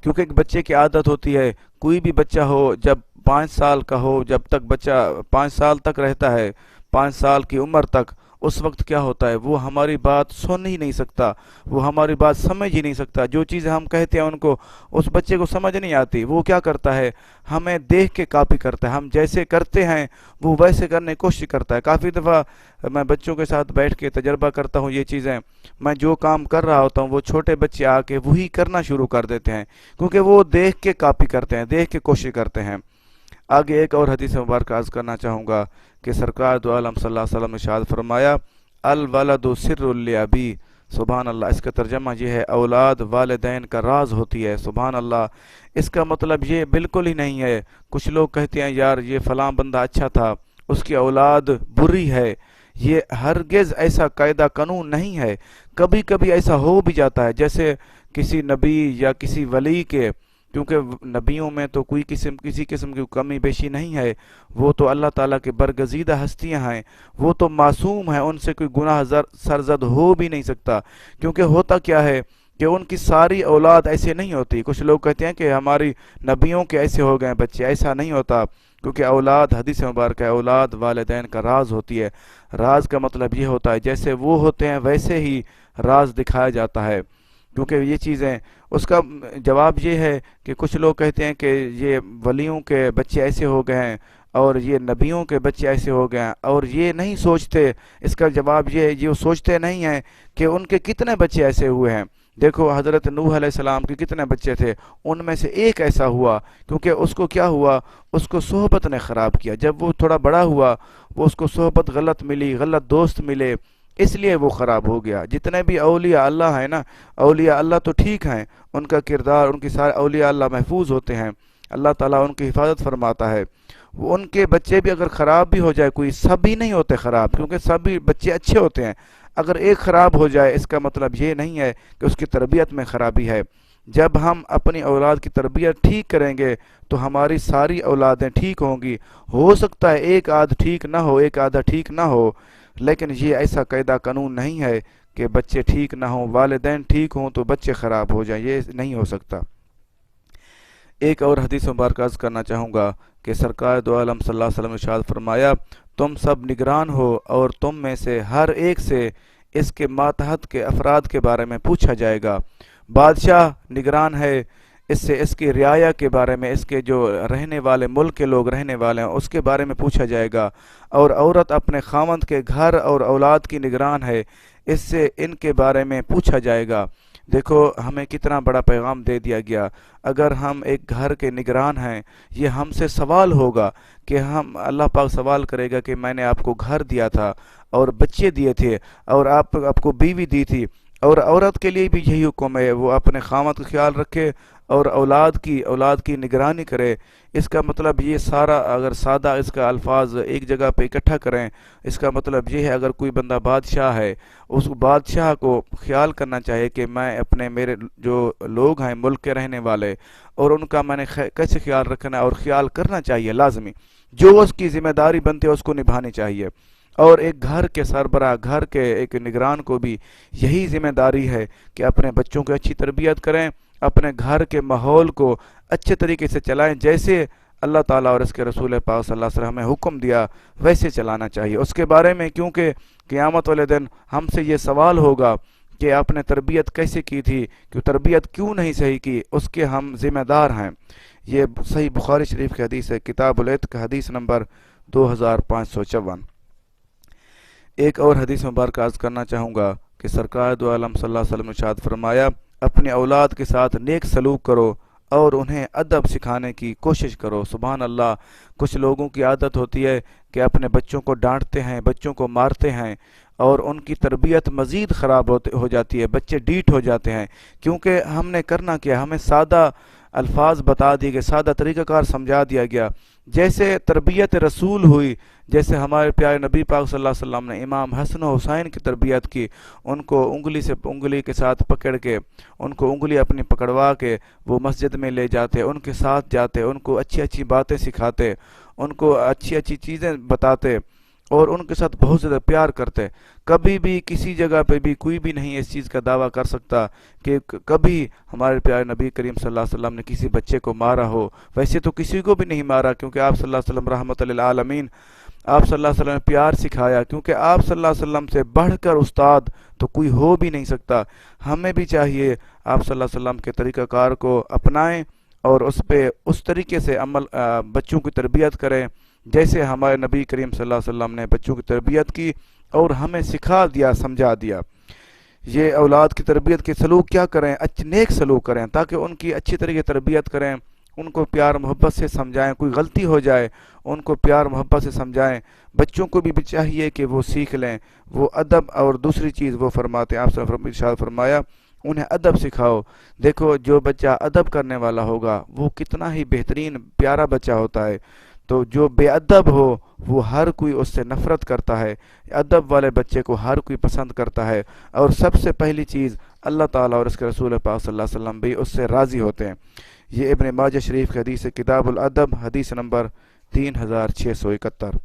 کیونکہ ایک بچے کی عادت ہوتی ہے، کوئی بھی بچہ ہو، جب 5 سال کا ہو، جب تک بچہ 5 سال تک رہتا ہے، 5 سال کی عمر تک، اس وقت کیا ہوتا ہے، وہ ہماری بات سن ہی نہیں سکتا، وہ ہماری بات سمجھ ہی نہیں سکتا، جو چیزیں ہم کہتے ہیں ان کو اس بچے کو سمجھ نہیں آتی، وہ کیا کرتا ہے، ہمیں دیکھ کے کاپی کرتا ہے، ہم جیسے کرتے ہیں وہ ویسے کرنے کی کوشش کرتا ہے۔ کافی دفعہ میں بچوں کے ساتھ بیٹھ کے تجربہ کرتا ہوں یہ چیزیں، میں جو کام کر رہا ہوتا ہوں وہ چھوٹے بچے آ کے وہی کرنا شروع کر دیتے ہیں، کیونکہ وہ دیکھ کے کاپی کرتے ہیں، دیکھ کے کوشش کرتے ہیں۔ آگے ایک اور حدیث مبارکہ عرض کرنا چاہوں گا کہ سرکار دو عالم صلی اللہ علیہ وسلم نے ارشاد فرمایا، الولد سر لابی، سبحان اللہ، اس کا ترجمہ یہ ہے اولاد والدین کا راز ہوتی ہے، سبحان اللہ۔ اس کا مطلب یہ بالکل ہی نہیں ہے، کچھ لوگ کہتے ہیں یار یہ فلاں بندہ اچھا تھا، اس کی اولاد بری ہے، یہ ہرگز ایسا قاعدہ قانون نہیں ہے، کبھی کبھی ایسا ہو بھی جاتا ہے، جیسے کسی نبی یا کسی ولی کے، کیونکہ نبیوں میں تو کسی قسم کی کمی بیشی نہیں ہے، وہ تو اللہ تعالیٰ کے برگزیدہ ہستیاں ہیں، وہ تو معصوم ہیں، ان سے کوئی گناہ سرزد ہو بھی نہیں سکتا، کیونکہ ہوتا کیا ہے کہ ان کی ساری اولاد ایسے نہیں ہوتی۔ کچھ لوگ کہتے ہیں کہ ہماری نبیوں کے ایسے ہو گئے بچے، ایسا نہیں ہوتا، کیونکہ اولاد، حدیث مبارکہ ہے، اولاد والدین کا راز ہوتی ہے۔ راز کا مطلب یہ ہوتا ہے جیسے وہ ہوتے ہیں ویسے ہی راز دکھایا جاتا ہے، کیونکہ یہ چیزیں، اس کا جواب یہ ہے کہ کچھ لوگ کہتے ہیں کہ یہ ولیوں کے بچے ایسے ہو گئے ہیں اور یہ نبیوں کے بچے ایسے ہو گئے ہیں، اور یہ نہیں سوچتے، اس کا جواب یہ ہے یہ سوچتے نہیں ہیں کہ ان کے کتنے بچے ایسے ہوئے ہیں۔ دیکھو حضرت نوح علیہ السلام کے کتنے بچے تھے، ان میں سے ایک ایسا ہوا، کیونکہ اس کو کیا ہوا، اس کو صحبت نے خراب کیا، جب وہ تھوڑا بڑا ہوا، وہ اس کو صحبت غلط ملی، غلط دوست ملے، اس لیے وہ خراب ہو گیا۔ جتنے بھی اولیاء اللہ ہیں نا، اولیاء اللہ تو ٹھیک ہیں، ان کا کردار، ان کی سارے اولیاء اللہ محفوظ ہوتے ہیں، اللہ تعالیٰ ان کی حفاظت فرماتا ہے۔ وہ ان کے بچے بھی اگر خراب بھی ہو جائے، کوئی سبھی نہیں ہوتے خراب، کیونکہ سبھی بچے اچھے ہوتے ہیں، اگر ایک خراب ہو جائے اس کا مطلب یہ نہیں ہے کہ اس کی تربیت میں خرابی ہے۔ جب ہم اپنی اولاد کی تربیت ٹھیک کریں گے تو ہماری ساری اولادیں ٹھیک ہوں گی۔ ہو سکتا ہے ایک آدھ ٹھیک نہ ہو، ایک آدھا ٹھیک نہ ہو، لیکن یہ ایسا قاعدہ قانون نہیں ہے کہ بچے ٹھیک نہ ہوں، والدین ٹھیک ہوں تو بچے خراب ہو جائیں، یہ نہیں ہو سکتا۔ ایک اور حدیث مبارکہ عرض کرنا چاہوں گا کہ سرکار دو عالم صلی اللہ علیہ وسلم نے ارشاد فرمایا، تم سب نگران ہو اور تم میں سے ہر ایک سے اس کے ماتحت کے افراد کے بارے میں پوچھا جائے گا۔ بادشاہ نگران ہے، اس سے اس کی رعایا کے بارے میں، اس کے جو رہنے والے ملک کے لوگ رہنے والے ہیں اس کے بارے میں پوچھا جائے گا، اور عورت اپنے خاوند کے گھر اور اولاد کی نگران ہے، اس سے ان کے بارے میں پوچھا جائے گا۔ دیکھو ہمیں کتنا بڑا پیغام دے دیا گیا، اگر ہم ایک گھر کے نگران ہیں، یہ ہم سے سوال ہوگا کہ ہم، اللہ پاک سوال کرے گا کہ میں نے آپ کو گھر دیا تھا اور بچے دیے تھے اور آپ کو بیوی دی تھی، اور عورت کے لیے بھی یہی حکم ہے، وہ اپنے خامد کا خیال رکھے اور اولاد کی نگرانی کرے۔ اس کا مطلب یہ سارا، اگر سادہ اس کا الفاظ ایک جگہ پہ اکٹھا کریں، اس کا مطلب یہ ہے اگر کوئی بندہ بادشاہ ہے، اس بادشاہ کو خیال کرنا چاہیے کہ میں میرے جو لوگ ہیں ملک کے رہنے والے، اور ان کا میں نے کیسے خیال رکھنا ہے، اور خیال کرنا چاہیے، لازمی جو اس کی ذمہ داری بنتی ہے اس کو نبھانی چاہیے۔ اور ایک گھر کے سربراہ، گھر کے ایک نگران کو بھی یہی ذمہ داری ہے کہ اپنے بچوں کی اچھی تربیت کریں، اپنے گھر کے ماحول کو اچھے طریقے سے چلائیں، جیسے اللہ تعالیٰ اور اس کے رسول پاک صلی اللہ علیہ وسلم نے حکم دیا ویسے چلانا چاہیے اس کے بارے میں، کیونکہ قیامت والے دن ہم سے یہ سوال ہوگا کہ آپ نے تربیت کیسے کی تھی، کہ تربیت کیوں نہیں صحیح کی، اس کے ہم ذمہ دار ہیں۔ یہ صحیح بخاری شریف کی حدیث ہے، کتاب العتق، حدیث نمبر 2554۔ ایک اور حدیث مبارکہ عرض کرنا چاہوں گا کہ سرکار دو عالم صلی اللہ علیہ وسلم نے ارشاد فرمایا، اپنی اولاد کے ساتھ نیک سلوک کرو اور انہیں ادب سکھانے کی کوشش کرو۔ سبحان اللہ، کچھ لوگوں کی عادت ہوتی ہے کہ اپنے بچوں کو ڈانٹتے ہیں، بچوں کو مارتے ہیں، اور ان کی تربیت مزید خراب ہو جاتی ہے، بچے ڈیٹ ہو جاتے ہیں، کیونکہ ہم نے کرنا کیا، ہمیں سادہ الفاظ بتا دیے گئے، سادہ طریقہ کار سمجھا دیا گیا، جیسے تربیت رسول ہوئی، جیسے ہمارے پیارے نبی پاک صلی اللہ علیہ وسلم نے امام حسن و حسین کی تربیت کی، ان کو انگلی کے ساتھ پکڑ کے، ان کو انگلی اپنی پکڑوا کے وہ مسجد میں لے جاتے، ان کے ساتھ جاتے، ان کو اچھی اچھی باتیں سکھاتے، ان کو اچھی اچھی چیزیں بتاتے، اور ان کے ساتھ بہت زیادہ پیار کرتے. کبھی بھی کسی جگہ پہ بھی کوئی بھی نہیں اس چیز کا دعویٰ کر سکتا کہ کبھی ہمارے پیارے نبی کریم صلی اللہ علیہ وسلم نے کسی بچے کو مارا ہو. ویسے تو کسی کو بھی نہیں مارا، کیونکہ آپ صلی اللہ علیہ وسلم رحمت للعالمین، آپ صلی اللہ علیہ وسلم نے پیار سکھایا، کیونکہ آپ صلی اللہ علیہ وسلم سے بڑھ کر استاد تو کوئی ہو بھی نہیں سکتا. ہمیں بھی چاہیے آپ صلی اللہ علیہ وسلم کے طریقہ کار کو اپنائیں اور اس پہ اس طریقے سے بچوں کی تربیت کریں جیسے ہمارے نبی کریم صلی اللہ علیہ وسلم نے بچوں کی تربیت کی اور ہمیں سکھا دیا، سمجھا دیا. یہ اولاد کی تربیت کے سلوک کیا کریں، نیک سلوک کریں تاکہ ان کی اچھی طریقے تربیت کریں، ان کو پیار محبت سے سمجھائیں. کوئی غلطی ہو جائے ان کو پیار محبت سے سمجھائیں. بچوں کو بھی چاہیے کہ وہ سیکھ لیں وہ ادب. اور دوسری چیز وہ فرماتے ہیں، آپ سے ارشاد فرمایا انہیں ادب سکھاؤ. دیکھو جو بچہ ادب کرنے والا ہوگا وہ کتنا ہی بہترین پیارا بچہ ہوتا ہے. تو جو بے ادب ہو وہ ہر کوئی اس سے نفرت کرتا ہے. ادب والے بچے کو ہر کوئی پسند کرتا ہے، اور سب سے پہلی چیز اللہ تعالیٰ اور اس کے رسول پاک صلی اللہ علیہ وسلم بھی اس سے راضی ہوتے ہیں. یہ ابن ماجہ شریف کی حدیث ہے، کتاب الادب، حدیث نمبر 3671.